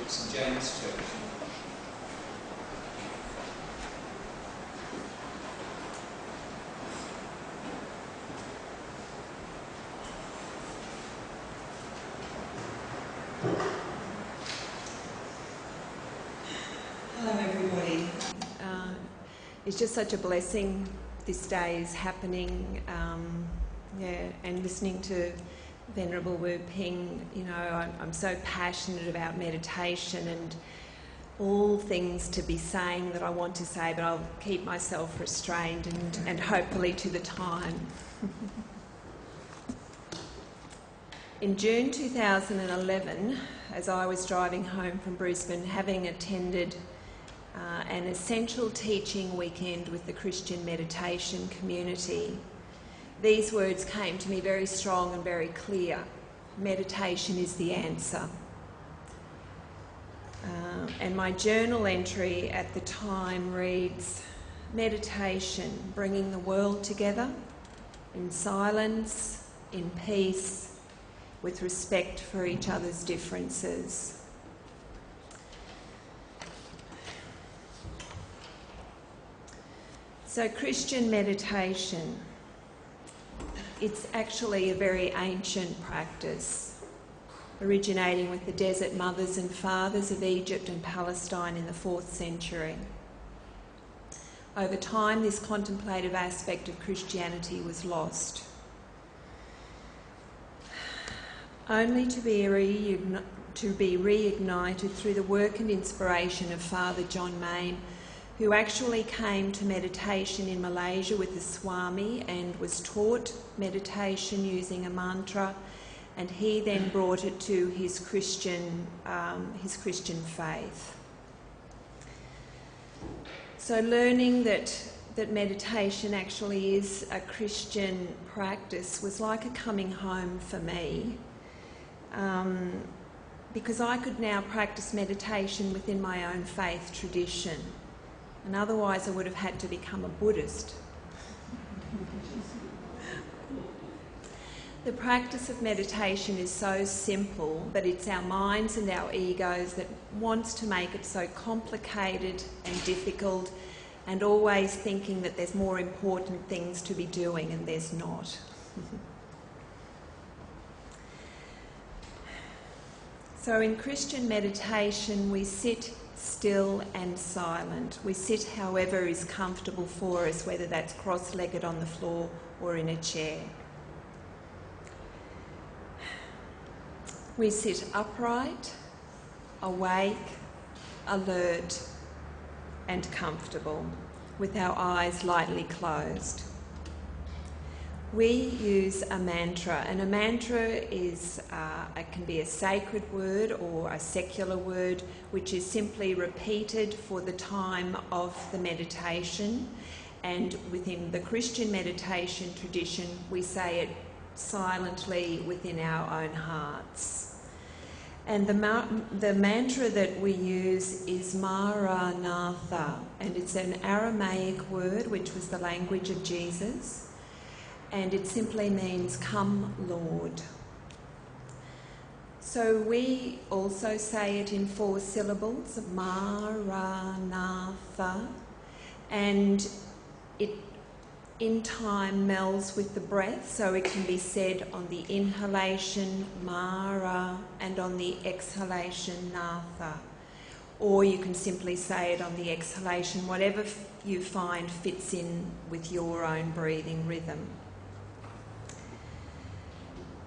St James Church. Hello everybody. It's just such a blessing this day is happening, and listening to Venerable Wu Ping, I'm so passionate about meditation and all things to be saying that I want to say, but I'll keep myself restrained and hopefully to the time. In June 2011, as I was driving home from Brisbane, having attended an essential teaching weekend with the Christian meditation community, these words came to me very strong and very clear. Meditation is the answer. And my journal entry at the time reads, meditation, bringing the world together in silence, in peace, with respect for each other's differences. So Christian meditation, it's actually a very ancient practice, originating with the desert mothers and fathers of Egypt and Palestine in the 4th century. Over time, this contemplative aspect of Christianity was lost, only to be reignited through the work and inspiration of Father John Main, who actually came to meditation in Malaysia with the Swami and was taught meditation using a mantra, and he then brought it to his Christian faith. So learning that meditation actually is a Christian practice was like a coming home for me, because I could now practice meditation within my own faith tradition. And otherwise I would have had to become a Buddhist. The practice of meditation is so simple, but it's our minds and our egos that wants to make it so complicated and difficult, and always thinking that there's more important things to be doing, and there's not. So in Christian meditation we sit still and silent. We sit however is comfortable for us, whether that's cross-legged on the floor or in a chair. We sit upright, awake, alert and comfortable, with our eyes lightly closed. We use a mantra, and a mantra is it can be a sacred word or a secular word, which is simply repeated for the time of the meditation. And within the Christian meditation tradition, we say it silently within our own hearts. And the mantra that we use is Maranatha, and it's an Aramaic word, which was the language of Jesus. And it simply means, "Come, Lord." So we also say it in 4 syllables, Maranatha, and it in time melds with the breath, so it can be said on the inhalation, Mara, and on the exhalation, Natha. Or you can simply say it on the exhalation, whatever you find fits in with your own breathing rhythm.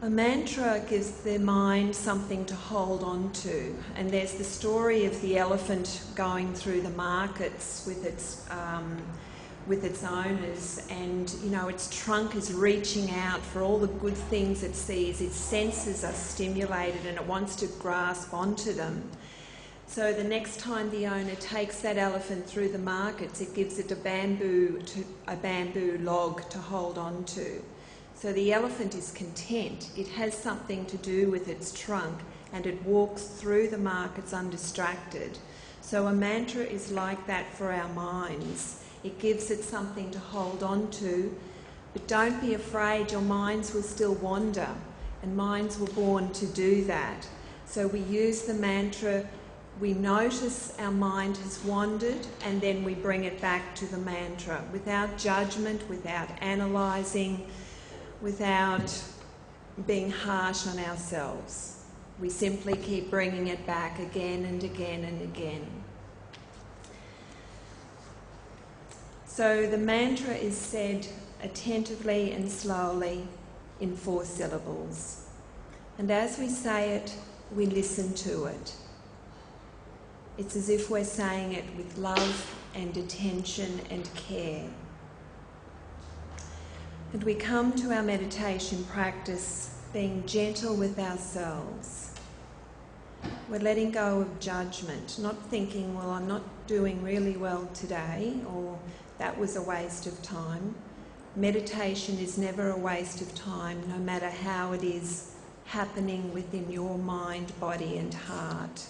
A mantra gives the mind something to hold on to, and there's the story of the elephant going through the markets with its owners, and its trunk is reaching out for all the good things it sees. Its senses are stimulated and it wants to grasp onto them. So the next time the owner takes that elephant through the markets, it gives it a bamboo log to hold on to. So the elephant is content. It has something to do with its trunk, and it walks through the markets undistracted. So a mantra is like that for our minds. It gives it something to hold on to, but don't be afraid, your minds will still wander, and minds were born to do that. So we use the mantra we notice our mind has wandered, and then we bring it back to the mantra without judgment, without analysing, without being harsh on ourselves. We simply keep bringing it back again and again and again. So the mantra is said attentively and slowly in 4 syllables. And as we say it, we listen to it. It's as if we're saying it with love and attention and care. And we come to our meditation practice being gentle with ourselves. We're letting go of judgment, not thinking, well, I'm not doing really well today, or that was a waste of time. Meditation is never a waste of time, no matter how it is happening within your mind, body and heart.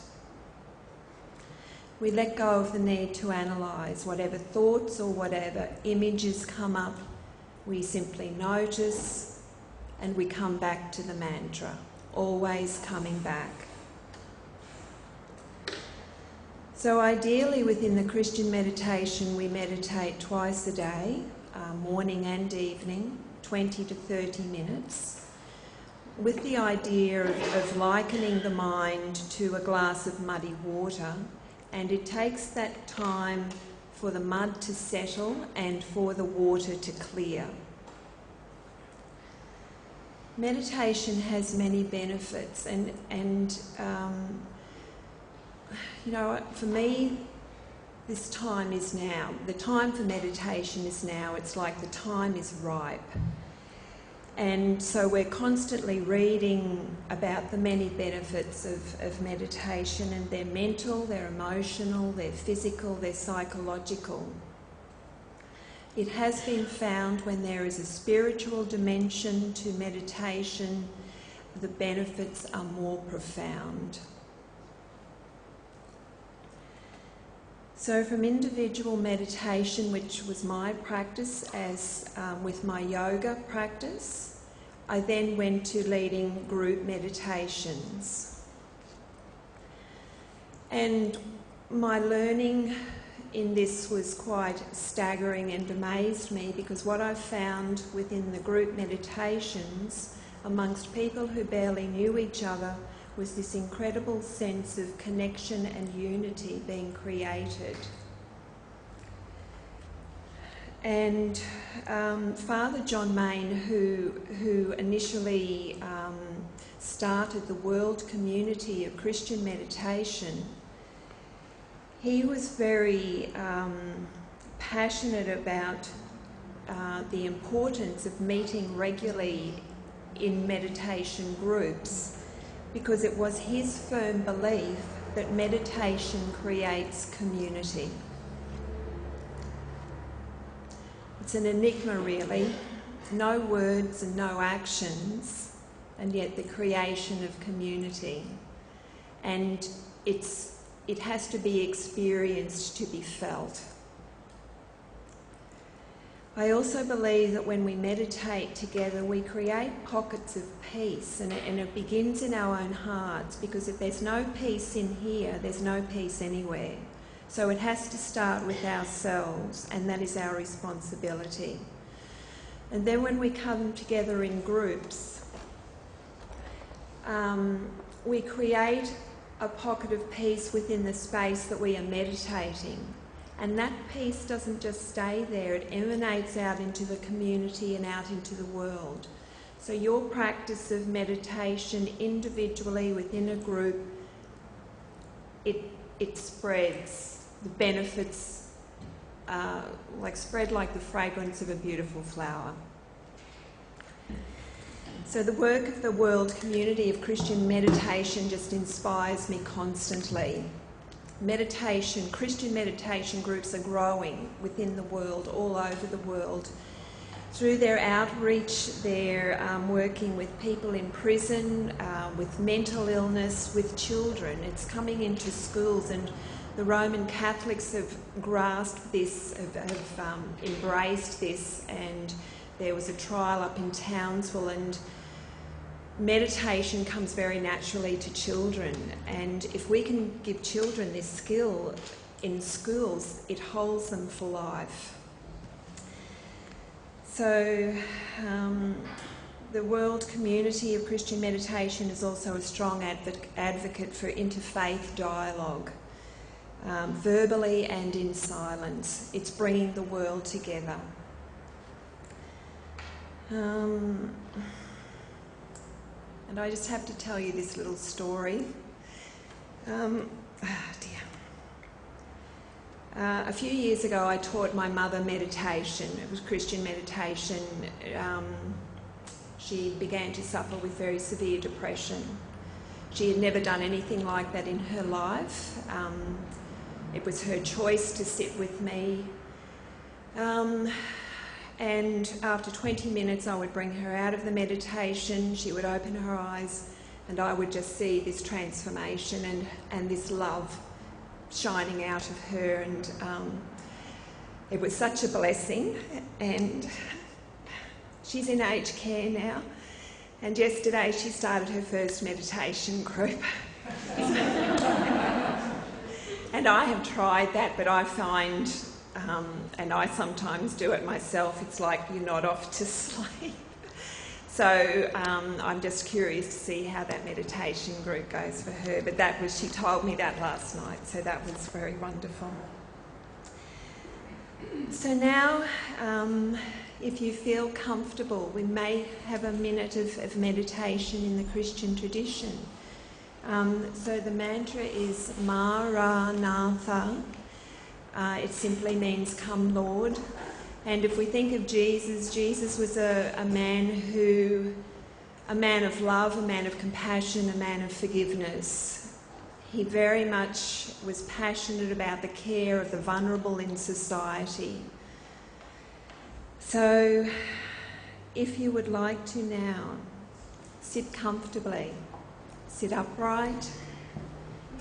We let go of the need to analyse whatever thoughts or whatever images come up. We simply notice and we come back to the mantra, always coming back. So ideally within the Christian meditation, we meditate twice a day, morning and evening, 20 to 30 minutes, with the idea of likening the mind to a glass of muddy water, and it takes that time for the mud to settle and for the water to clear. Meditation has many benefits, and you know, for me, this time is now. The time for meditation is now. It's like the time is ripe. And so we're constantly reading about the many benefits of meditation, and they're mental, they're emotional, they're physical, they're psychological. It has been found when there is a spiritual dimension to meditation, the benefits are more profound. So from individual meditation, which was my practice as with my yoga practice, I then went to leading group meditations. And my learning in this was quite staggering and amazed me, because what I found within the group meditations amongst people who barely knew each other was this incredible sense of connection and unity being created. And Father John Main, who initially started the world community of Christian meditation, he was very passionate about the importance of meeting regularly in meditation groups, because it was his firm belief that meditation creates community. It's an enigma, really. No words and no actions, and yet the creation of community. And it has to be experienced to be felt. I also believe that when we meditate together, we create pockets of peace, and it begins in our own hearts, because if there's no peace in here, there's no peace anywhere. So it has to start with ourselves, and that is our responsibility. And then when we come together in groups, we create a pocket of peace within the space that we are meditating. And that peace doesn't just stay there, it emanates out into the community and out into the world. So your practice of meditation individually within a group, it spreads. The benefits spread like the fragrance of a beautiful flower. So the work of the world community of Christian meditation just inspires me constantly. Meditation, Christian meditation groups are growing within the world, all over the world. Through their outreach, they're working with people in prison, with mental illness, with children. It's coming into schools, and the Roman Catholics have grasped this, have embraced this, and there was a trial up in Townsville, and meditation comes very naturally to children, and if we can give children this skill in schools, it holds them for life. So the World Community of Christian Meditation is also a strong advocate for interfaith dialogue, verbally and in silence. It's bringing the world together. And I just have to tell you this little story. A few years ago I taught my mother meditation. It was Christian meditation. She began to suffer with very severe depression. She had never done anything like that in her life. It was her choice to sit with me. And after 20 minutes I would bring her out of the meditation, she would open her eyes, and I would just see this transformation and this love shining out of her, and it was such a blessing. And she's in aged care now, and yesterday she started her first meditation group. And I have tried that, but I find, and I sometimes do it myself, it's like you're not off to sleep. So I'm just curious to see how that meditation group goes for her. But she told me that last night, so that was very wonderful. So now, if you feel comfortable, we may have a minute of meditation in the Christian tradition. So the mantra is Maranatha. It simply means "Come, Lord." And if we think of Jesus, Jesus was a man of love, a man of compassion, a man of forgiveness. He very much was passionate about the care of the vulnerable in society. So if you would like to now, sit comfortably, sit upright.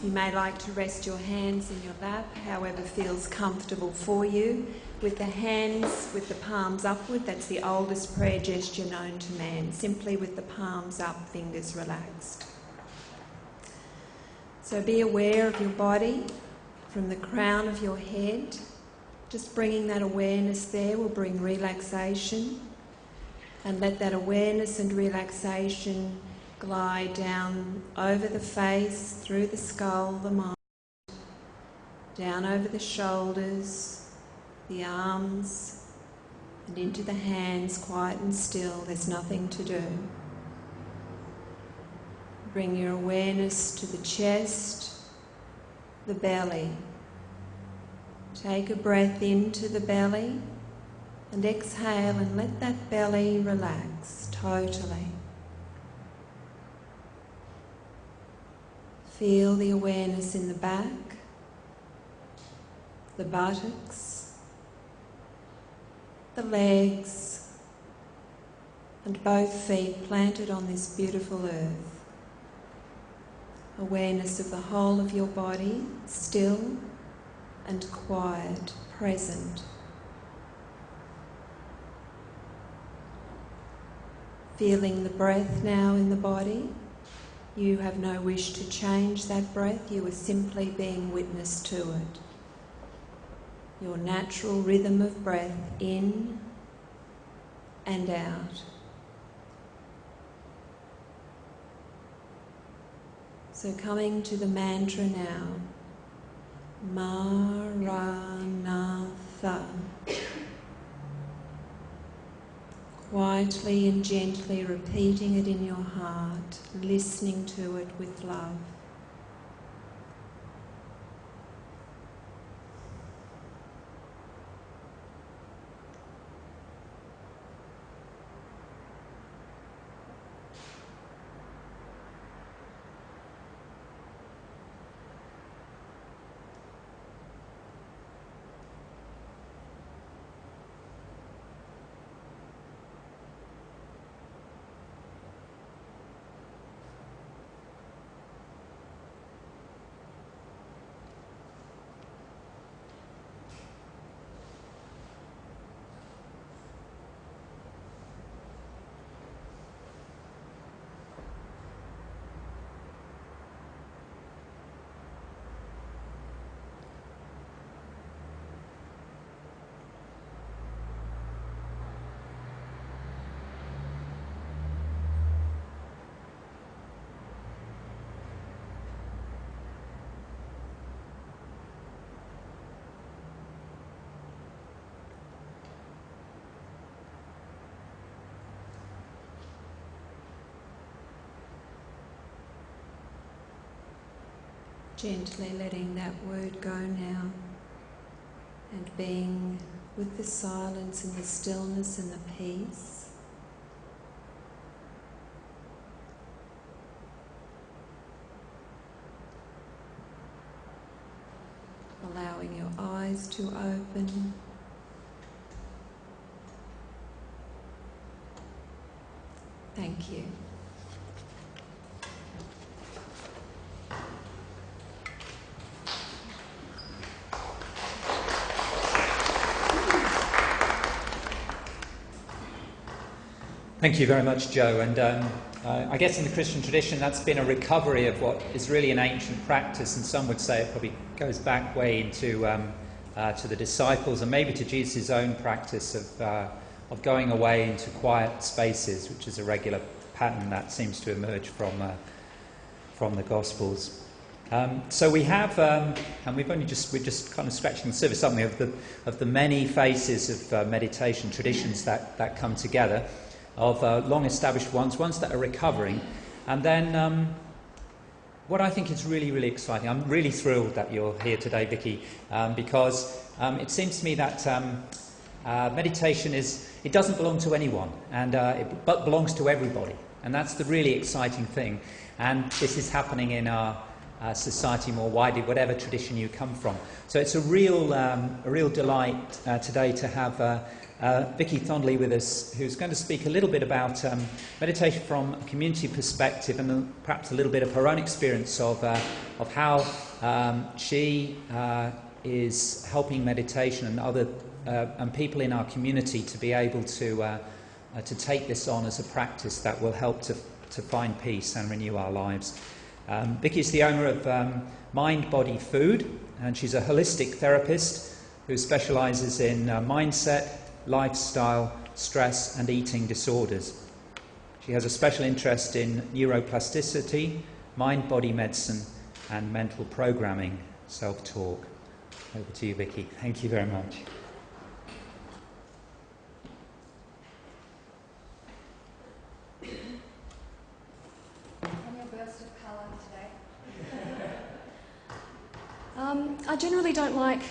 You may like to rest your hands in your lap, however feels comfortable for you. With the hands, with the palms upward, that's the oldest prayer gesture known to man, simply with the palms up, fingers relaxed. So be aware of your body from the crown of your head. Just bringing that awareness there will bring relaxation, and let that awareness and relaxation glide down over the face, through the skull, the mind, down over the shoulders, the arms, and into the hands, quiet and still. There's nothing to do. Bring your awareness to the chest, the belly. Take a breath into the belly and exhale, and let that belly relax totally. Feel the awareness in the back, the buttocks, the legs, and both feet planted on this beautiful earth. Awareness of the whole of your body, still and quiet, present. Feeling the breath now in the body. You have no wish to change that breath, you are simply being witness to it. Your natural rhythm of breath in and out. So coming to the mantra now, Maranatha. Quietly and gently repeating it in your heart, listening to it with love. Gently letting that word go now and being with the silence and the stillness and the peace. Allowing your eyes to open. Thank you. Thank you very much, Joe. And I guess in the Christian tradition, that's been a recovery of what is really an ancient practice, and some would say it probably goes back way into to the disciples and maybe to Jesus' own practice of going away into quiet spaces, which is a regular pattern that seems to emerge from the Gospels. So we have, and we're just kind of scratching the surface, aren't we, of the many faces of meditation traditions that come together, of long-established ones that are recovering, and then what I think is really, really exciting. I'm really thrilled that you're here today, Vicki, because it seems to me that meditation it doesn't belong to anyone, and but belongs to everybody, and that's the really exciting thing. And this is happening in our society more widely, whatever tradition you come from. So it's a real delight today to have Vicki Thondley with us, who's going to speak a little bit about meditation from a community perspective, and perhaps a little bit of her own experience of how she is helping meditation and other and people in our community to be able to take this on as a practice that will help to find peace and renew our lives. Vicki is the owner of Mind, Body, Food, and she's a holistic therapist who specialises in mindset, lifestyle, stress and eating disorders. She has a special interest in neuroplasticity, mind-body medicine and mental programming, self-talk. Over to you, Vicki. Thank you very much. I generally don't like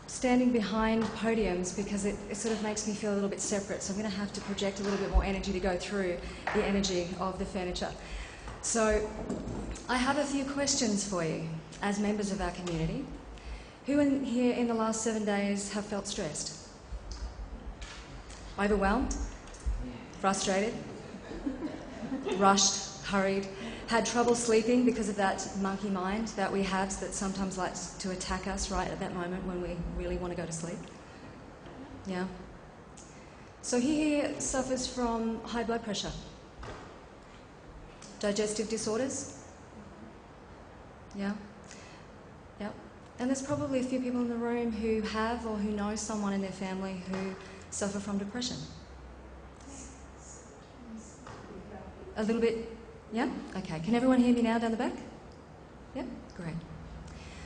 standing behind podiums because it sort of makes me feel a little bit separate, so I'm going to have to project a little bit more energy to go through the energy of the furniture. So I have a few questions for you as members of our community. Who in here in the last 7 days have felt stressed? Overwhelmed? Frustrated? Rushed? Hurried? Had trouble sleeping because of that monkey mind that we have that sometimes likes to attack us right at that moment when we really want to go to sleep? Yeah. So who here suffers from high blood pressure? Digestive disorders? Yeah. Yep. And there's probably a few people in the room who have or who know someone in their family who suffer from depression. A little bit. Yeah? Okay. Can everyone hear me now down the back? Yeah? Great.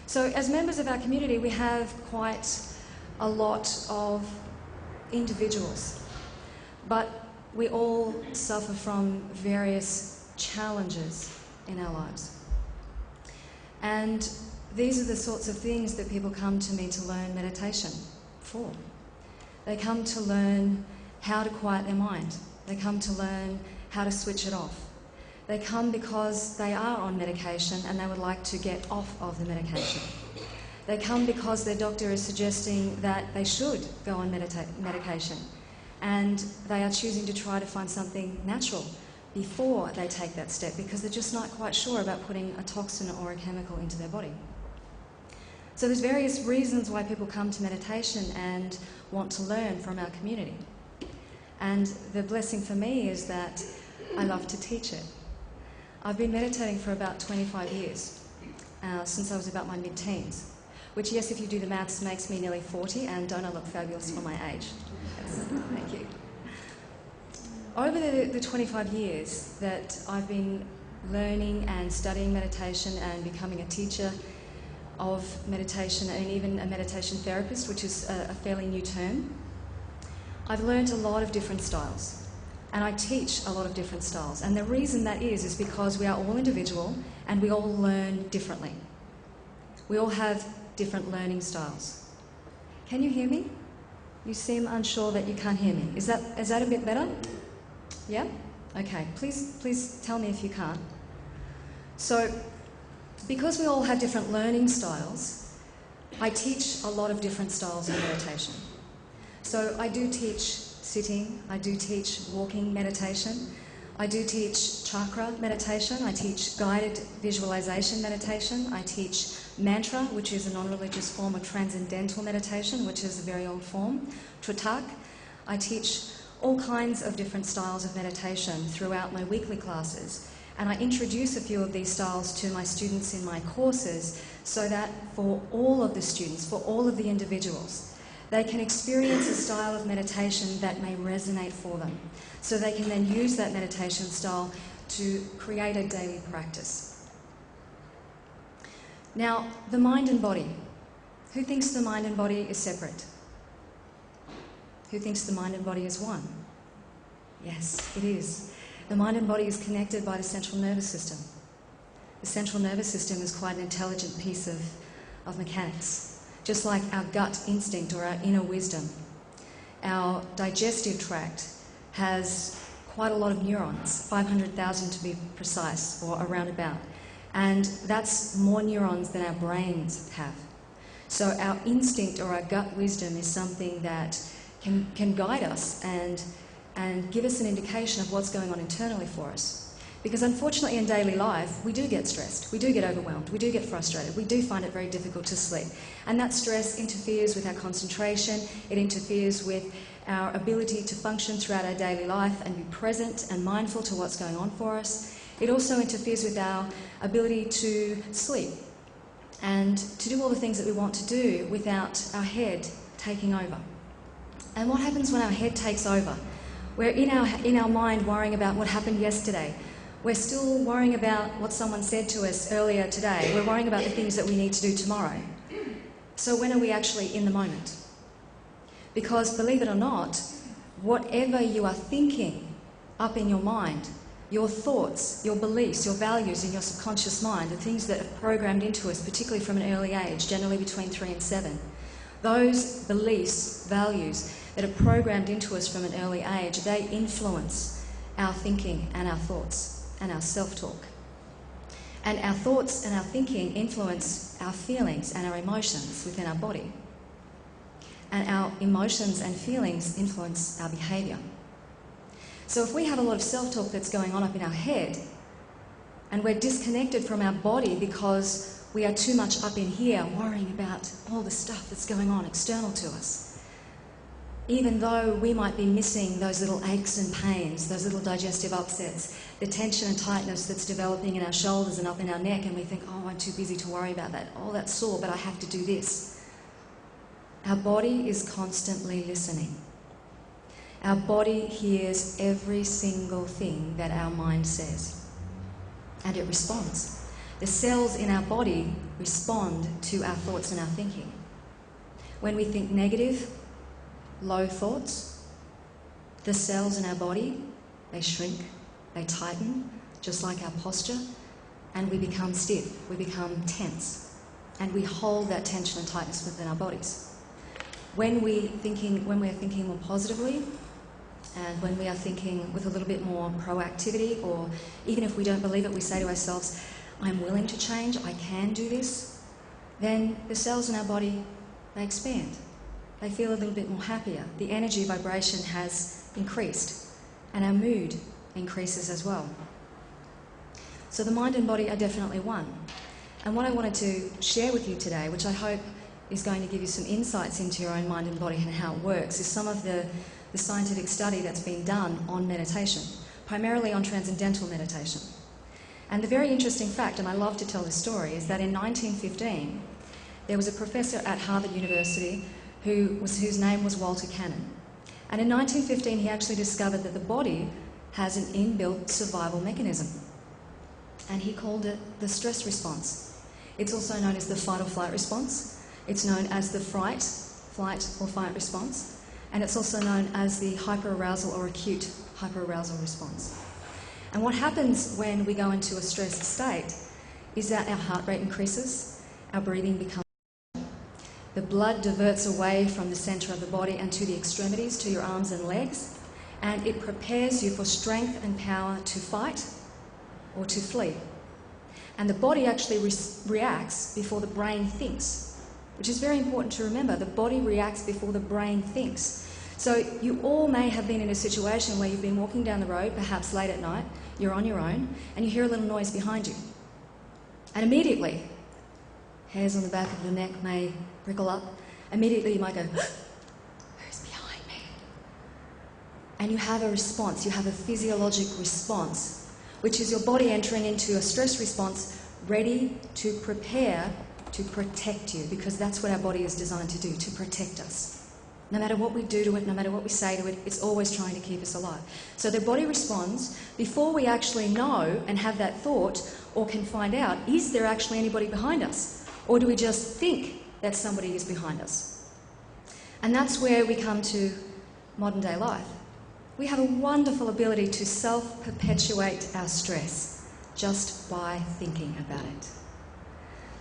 So as members of our community, we have quite a lot of individuals, but we all suffer from various challenges in our lives. And these are the sorts of things that people come to me to learn meditation for. They come to learn how to quiet their mind. They come to learn how to switch it off. They come because they are on medication and they would like to get off of the medication. They come because their doctor is suggesting that they should go on medication, and they are choosing to try to find something natural before they take that step because they're just not quite sure about putting a toxin or a chemical into their body. So there's various reasons why people come to meditation and want to learn from our community. And the blessing for me is that I love to teach it. I've been meditating for about 25 years, since I was about my mid-teens, which, yes, if you do the maths, makes me nearly 40, and don't I look fabulous for my age? Yes, thank you. Over the 25 years that I've been learning and studying meditation and becoming a teacher of meditation and even a meditation therapist, which is a fairly new term, I've learned a lot of different styles. And I teach a lot of different styles. And the reason that is because we are all individual and we all learn differently. We all have different learning styles. Can you hear me? You seem unsure that you can't hear me. Is that a bit better? Yeah? Okay, please tell me if you can't. So, because we all have different learning styles, I teach a lot of different styles of meditation. So I do teach sitting, I do teach walking meditation, I do teach chakra meditation, I teach guided visualization meditation, I teach mantra, which is a non-religious form of transcendental meditation, which is a very old form, Tratak. I teach all kinds of different styles of meditation throughout my weekly classes, and I introduce a few of these styles to my students in my courses so that for all of the students, for all of the individuals, they can experience a style of meditation that may resonate for them, so they can then use that meditation style to create a daily practice. Now, the mind and body. Who thinks the mind and body is separate? Who thinks the mind and body is one? Yes, it is. The mind and body is connected by the central nervous system. The central nervous system is quite an intelligent piece of mechanics, just like our gut instinct or our inner wisdom. Our digestive tract has quite a lot of neurons, 500,000 to be precise, or around about. And that's more neurons than our brains have. So our instinct or our gut wisdom is something that can guide us and give us an indication of what's going on internally for us. Because unfortunately in daily life, we do get stressed, we do get overwhelmed, we do get frustrated, we do find it very difficult to sleep. And that stress interferes with our concentration, it interferes with our ability to function throughout our daily life and be present and mindful to what's going on for us. It also interferes with our ability to sleep and to do all the things that we want to do without our head taking over. And what happens when our head takes over? We're in our mind worrying about what happened yesterday. We're still worrying about what someone said to us earlier today. We're worrying about the things that we need to do tomorrow. So when are we actually in the moment? Because believe it or not, whatever you are thinking up in your mind, your thoughts, your beliefs, your values in your subconscious mind, the things that are programmed into us, particularly from an early age, generally between 3 and 7, those beliefs, values that are programmed into us from an early age, they influence our thinking and our thoughts and our self-talk. And our thoughts and our thinking influence our feelings and our emotions within our body. And our emotions and feelings influence our behaviour. So if we have a lot of self-talk that's going on up in our head, and we're disconnected from our body because we are too much up in here worrying about all the stuff that's going on external to us, even though we might be missing those little aches and pains, those little digestive upsets, the tension and tightness that's developing in our shoulders and up in our neck, and we think, oh, I'm too busy to worry about that. Oh, that's sore, but I have to do this. Our body is constantly listening. Our body hears every single thing that our mind says, and it responds. The cells in our body respond to our thoughts and our thinking. When we think negative, low thoughts, the cells in our body, they shrink, they tighten, just like our posture, and we become stiff, we become tense, and we hold that tension and tightness within our bodies. When we're thinking more positively, and when we are thinking with a little bit more proactivity, or even if we don't believe it, we say to ourselves, I'm willing to change, I can do this, then the cells in our body, they expand. They feel a little bit more happier. The energy vibration has increased, and our mood increases as well. So the mind and body are definitely one. And what I wanted to share with you today, which I hope is going to give you some insights into your own mind and body and how it works, is some of the scientific study that's been done on meditation, primarily on transcendental meditation. And the very interesting fact, and I love to tell this story, is that in 1915, there was a professor at Harvard University whose name was Walter Cannon. And in 1915, he actually discovered that the body has an inbuilt survival mechanism. And he called it the stress response. It's also known as the fight or flight response. It's known as the flight or fight response. And it's also known as the hyperarousal or acute hyperarousal response. And what happens when we go into a stressed state is that our heart rate increases, our breathing becomes. The blood diverts away from the centre of the body and to the extremities, to your arms and legs, and it prepares you for strength and power to fight or to flee. And the body actually reacts before the brain thinks, which is very important to remember. The body reacts before the brain thinks. So you all may have been in a situation where you've been walking down the road, perhaps late at night, you're on your own, and you hear a little noise behind you. And immediately, hairs on the back of the neck may prickle up. Immediately you might go, who's behind me? And you have a response, you have a physiologic response, which is your body entering into a stress response, ready to prepare to protect you, because that's what our body is designed to do, to protect us. No matter what we do to it, no matter what we say to it, it's always trying to keep us alive. So the body responds before we actually know and have that thought or can find out, is there actually anybody behind us? Or do we just think that somebody is behind us? And that's where we come to modern day life. We have a wonderful ability to self-perpetuate our stress just by thinking about it.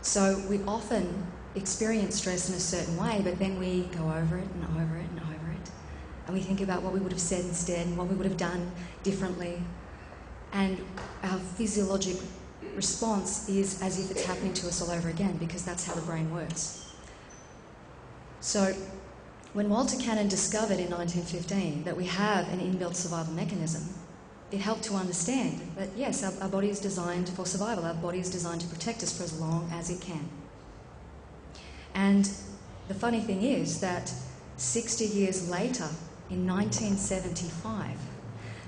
So we often experience stress in a certain way, but then we go over it and over it and over it. And we think about what we would have said instead and what we would have done differently. And our physiologic response is as if it's happening to us all over again, because that's how the brain works. So when Walter Cannon discovered in 1915 that we have an inbuilt survival mechanism, it helped to understand that yes, our body is designed for survival. Our body is designed to protect us for as long as it can. And the funny thing is that 60 years later, in 1975,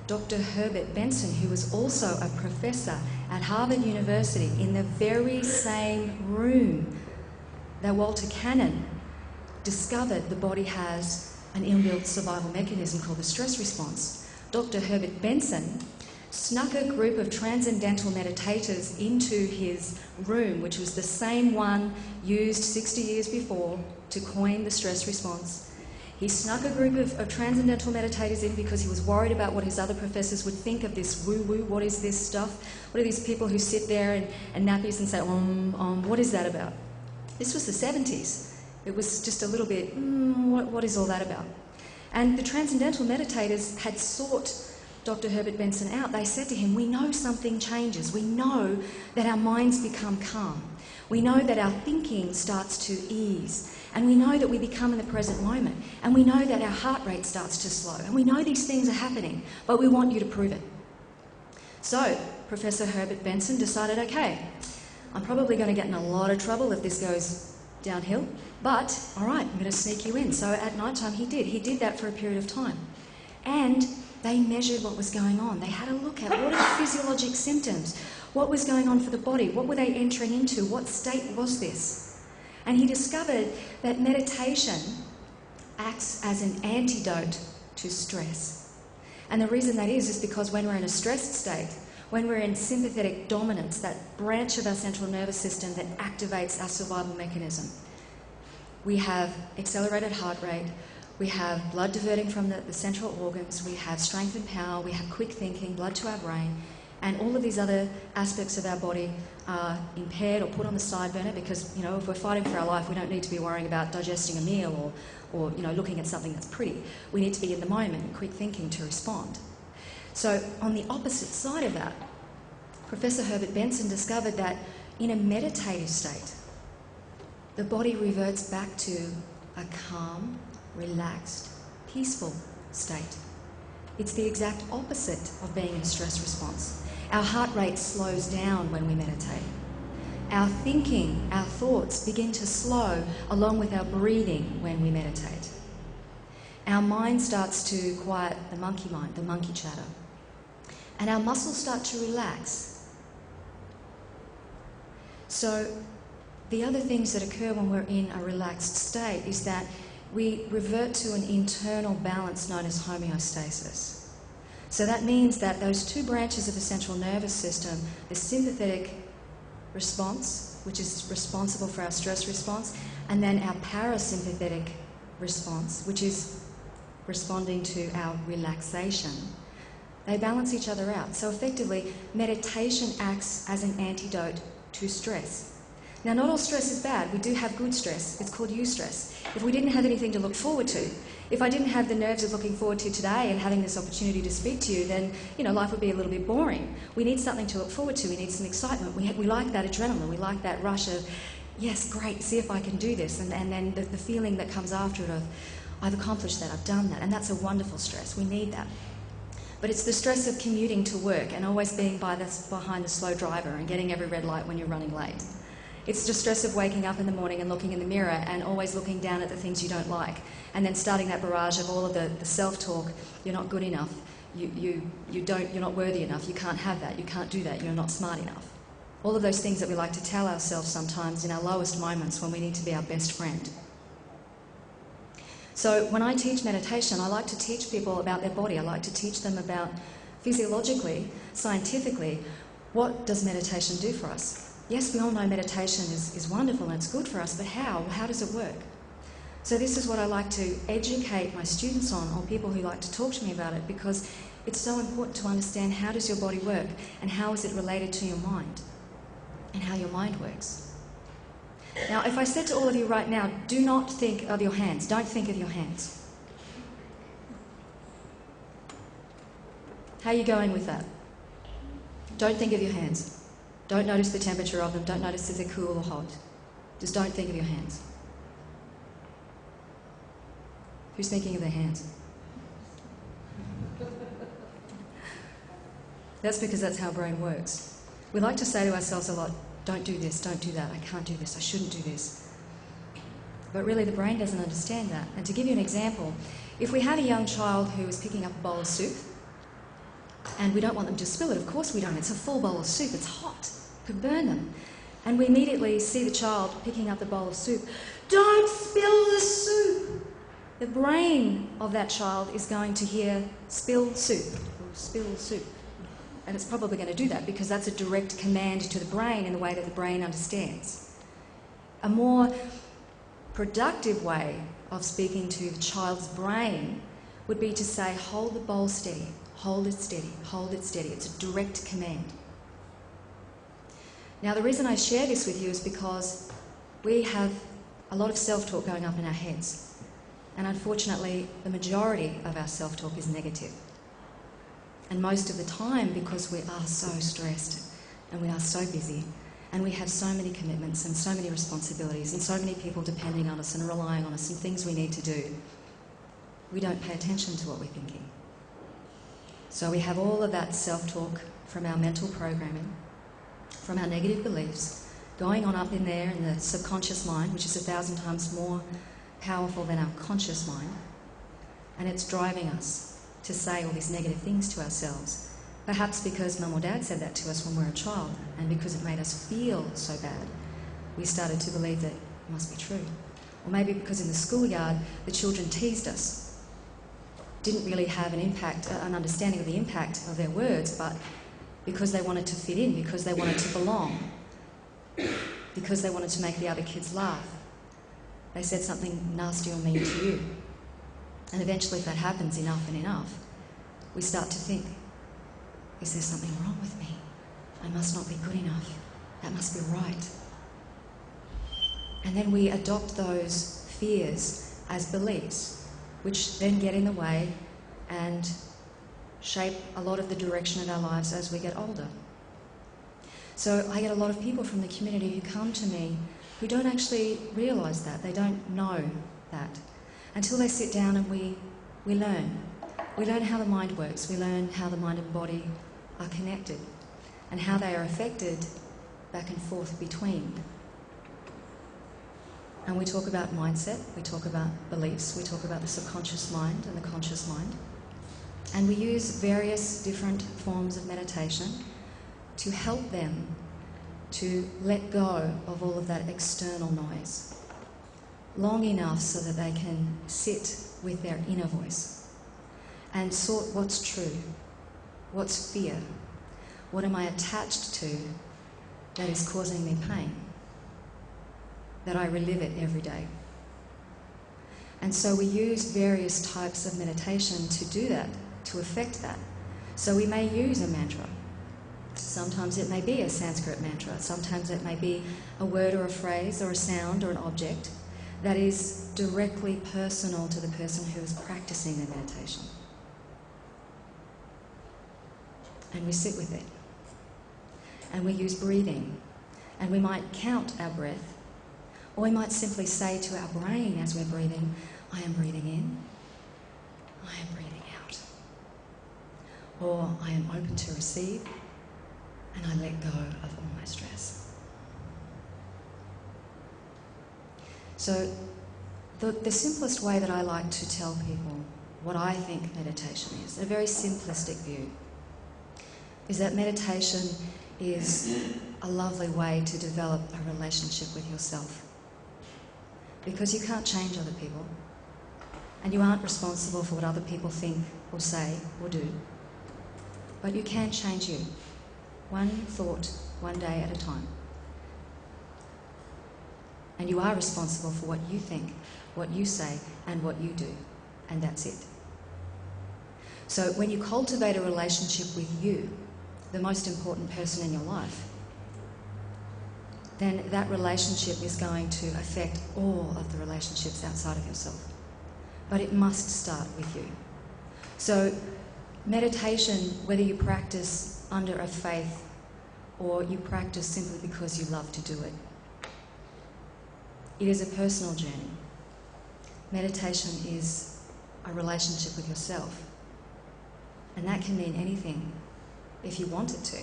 Dr. Herbert Benson, who was also a professor at Harvard University in the very same room that Walter Cannon discovered the body has an inbuilt survival mechanism called the stress response. Dr. Herbert Benson snuck a group of transcendental meditators into his room, which was the same one used 60 years before to coin the stress response. He snuck a group of transcendental meditators in because he was worried about what his other professors would think of this woo-woo. What is this stuff? What are these people who sit there and nappies and say, what is that about? This was the 70s. It was just a little bit, what is all that about? And the transcendental meditators had sought Dr. Herbert Benson out. They said to him, we know something changes. We know that our minds become calm. We know that our thinking starts to ease. And we know that we become in the present moment. And we know that our heart rate starts to slow. And we know these things are happening, but we want you to prove it. So Professor Herbert Benson decided, okay, I'm probably going to get in a lot of trouble if this goes downhill, but all right, I'm going to sneak you in. So at night time he did that for a period of time. And they measured what was going on. They had a look at what are the physiologic symptoms, what was going on for the body, what were they entering into, what state was this? And he discovered that meditation acts as an antidote to stress. And the reason that is because when we're in a stressed state, when we're in sympathetic dominance, that branch of our central nervous system that activates our survival mechanism, we have accelerated heart rate, we have blood diverting from the central organs, we have strength and power, we have quick thinking, blood to our brain, and all of these other aspects of our body are impaired or put on the side burner because, you know, if we're fighting for our life, we don't need to be worrying about digesting a meal or you know, looking at something that's pretty. We need to be in the moment and quick thinking to respond. So on the opposite side of that, Professor Herbert Benson discovered that in a meditative state, the body reverts back to a calm, relaxed, peaceful state. It's the exact opposite of being in a stress response. Our heart rate slows down when we meditate. Our thinking, our thoughts begin to slow along with our breathing when we meditate. Our mind starts to quiet the monkey mind, the monkey chatter. And our muscles start to relax. So the other things that occur when we're in a relaxed state is that we revert to an internal balance known as homeostasis. So that means that those two branches of the central nervous system, the sympathetic response, which is responsible for our stress response, and then our parasympathetic response, which is responding to our relaxation, they balance each other out. So effectively, meditation acts as an antidote to stress. Now, not all stress is bad. We do have good stress. It's called eustress. If we didn't have anything to look forward to, if I didn't have the nerves of looking forward to today and having this opportunity to speak to you, then, life would be a little bit boring. We need something to look forward to. We need some excitement. We like that adrenaline. We like that rush of, yes, great, see if I can do this. And then the feeling that comes after it of, I've accomplished that, I've done that. And that's a wonderful stress. We need that. But it's the stress of commuting to work and always being behind the slow driver and getting every red light when you're running late. It's the stress of waking up in the morning and looking in the mirror and always looking down at the things you don't like, and then starting that barrage of all of the self-talk. You're not good enough. You're not worthy enough. You can't have that. You can't do that. You're not smart enough. All of those things that we like to tell ourselves sometimes in our lowest moments when we need to be our best friend. So when I teach meditation, I like to teach people about their body. I like to teach them about physiologically, scientifically, what does meditation do for us? Yes, we all know meditation is wonderful and it's good for us, but how? How does it work? So this is what I like to educate my students on, or people who like to talk to me about it, because it's so important to understand how does your body work and how is it related to your mind and how your mind works. Now, if I said to all of you right now, do not think of your hands. Don't think of your hands. How are you going with that? Don't think of your hands. Don't notice the temperature of them. Don't notice if they're cool or hot. Just don't think of your hands. Who's thinking of their hands? That's because that's how our brain works. We like to say to ourselves a lot, don't do this, don't do that, I can't do this, I shouldn't do this. But really the brain doesn't understand that. And to give you an example, if we have a young child who is picking up a bowl of soup, and we don't want them to spill it, of course we don't. It's a full bowl of soup, it's hot, it could burn them. And we immediately see the child picking up the bowl of soup. Don't spill the soup! The brain of that child is going to hear spill soup, or spill soup. And it's probably going to do that because that's a direct command to the brain in the way that the brain understands. A more productive way of speaking to the child's brain would be to say, hold the bowl steady, hold it steady, hold it steady. It's a direct command. Now, the reason I share this with you is because we have a lot of self-talk going up in our heads. And unfortunately, the majority of our self-talk is negative. And most of the time, because we are so stressed and we are so busy and we have so many commitments and so many responsibilities and so many people depending on us and relying on us and things we need to do, we don't pay attention to what we're thinking. So we have all of that self-talk from our mental programming, from our negative beliefs, going on up in there in the subconscious mind, which is 1,000 times more powerful than our conscious mind, and it's driving us to say all these negative things to ourselves. Perhaps because mum or dad said that to us when we were a child, and because it made us feel so bad, we started to believe that it must be true. Or maybe because in the schoolyard the children teased us, didn't really have an understanding of the impact of their words, but because they wanted to fit in, because they wanted to belong, because they wanted to make the other kids laugh, they said something nasty or mean to you. And eventually, if that happens enough and enough, we start to think, is there something wrong with me? I must not be good enough. That must be right. And then we adopt those fears as beliefs, which then get in the way and shape a lot of the direction of our lives as we get older. So I get a lot of people from the community who come to me who don't actually realise that. They don't know that. Until they sit down and we learn. We learn how the mind works. We learn how the mind and body are connected and how they are affected back and forth between. And we talk about mindset, we talk about beliefs, we talk about the subconscious mind and the conscious mind. And we use various different forms of meditation to help them to let go of all of that external noise long enough so that they can sit with their inner voice and sort what's true, what's fear, what am I attached to that is causing me pain, that I relive it every day. And so we use various types of meditation to do that, to affect that. So we may use a mantra, Sometimes it may be a Sanskrit mantra. Sometimes it may be a word or a phrase or a sound or an object that is directly personal to the person who is practicing their meditation. And we sit with it. And we use breathing. And we might count our breath. Or we might simply say to our brain as we're breathing, I am breathing in, I am breathing out. Or I am open to receive, and I let go of all my stress. So the simplest way that I like to tell people what I think meditation is, a very simplistic view, is that meditation is a lovely way to develop a relationship with yourself. Because you can't change other people, and you aren't responsible for what other people think or say or do. But you can change you, one thought, one day at a time. And you are responsible for what you think, what you say, and what you do, and that's it. So when you cultivate a relationship with you, the most important person in your life, then that relationship is going to affect all of the relationships outside of yourself. But it must start with you. So meditation, whether you practice under a faith or you practice simply because you love to do it, it is a personal journey. Meditation is a relationship with yourself. And that can mean anything if you want it to.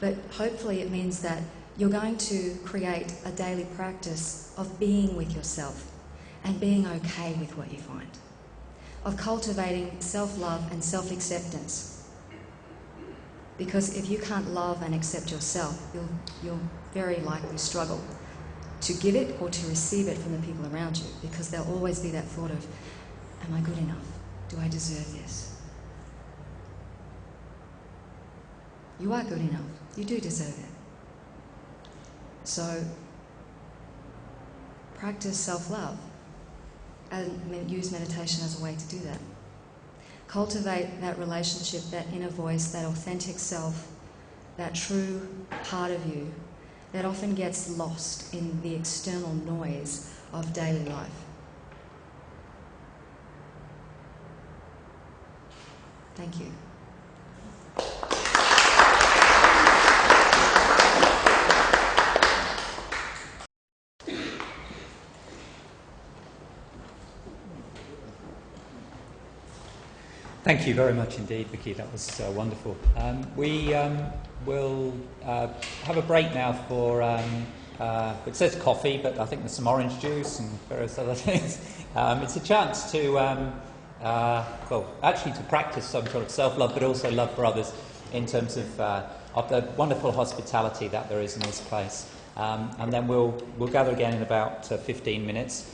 But hopefully it means that you're going to create a daily practice of being with yourself and being okay with what you find, of cultivating self-love and self-acceptance. Because if you can't love and accept yourself, you'll very likely struggle to give it or to receive it from the people around you, because there'll always be that thought of, am I good enough? Do I deserve this? You are good enough. You do deserve it. So practice self-love and use meditation as a way to do that. Cultivate that relationship, that inner voice, that authentic self, that true part of you that often gets lost in the external noise of daily life. Thank you. Thank you very much indeed, Vicki. That was wonderful. We will have a break now for, it says coffee, but I think there's some orange juice and various other things. It's a chance to, actually to practice some sort of self-love, but also love for others in terms of the wonderful hospitality that there is in this place. And then we'll gather again in about 15 minutes.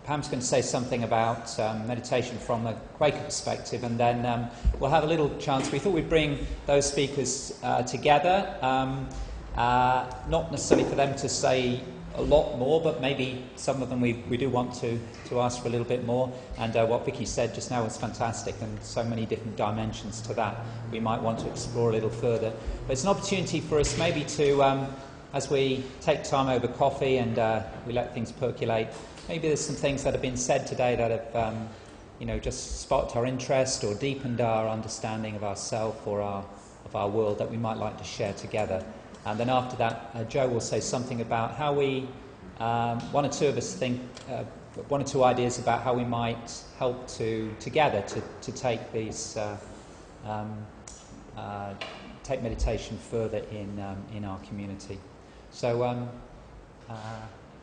Pam's going to say something about meditation from a Quaker perspective, and then we'll have a little chance. We thought we'd bring those speakers together, not necessarily for them to say a lot more, but maybe some of them we do want to ask for a little bit more. And what Vicki said just now was fantastic, and so many different dimensions to that we might want to explore a little further. But it's an opportunity for us maybe to, as we take time over coffee and we let things percolate, maybe there's some things that have been said today that have, just sparked our interest or deepened our understanding of ourselves or of our world that we might like to share together. And then after that, Joe will say something about how we, one or two of us think, one or two ideas about how we might help together to take these, take meditation further in our community. So,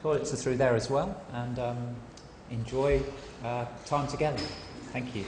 toilets are through there as well, and enjoy time together. Thank you.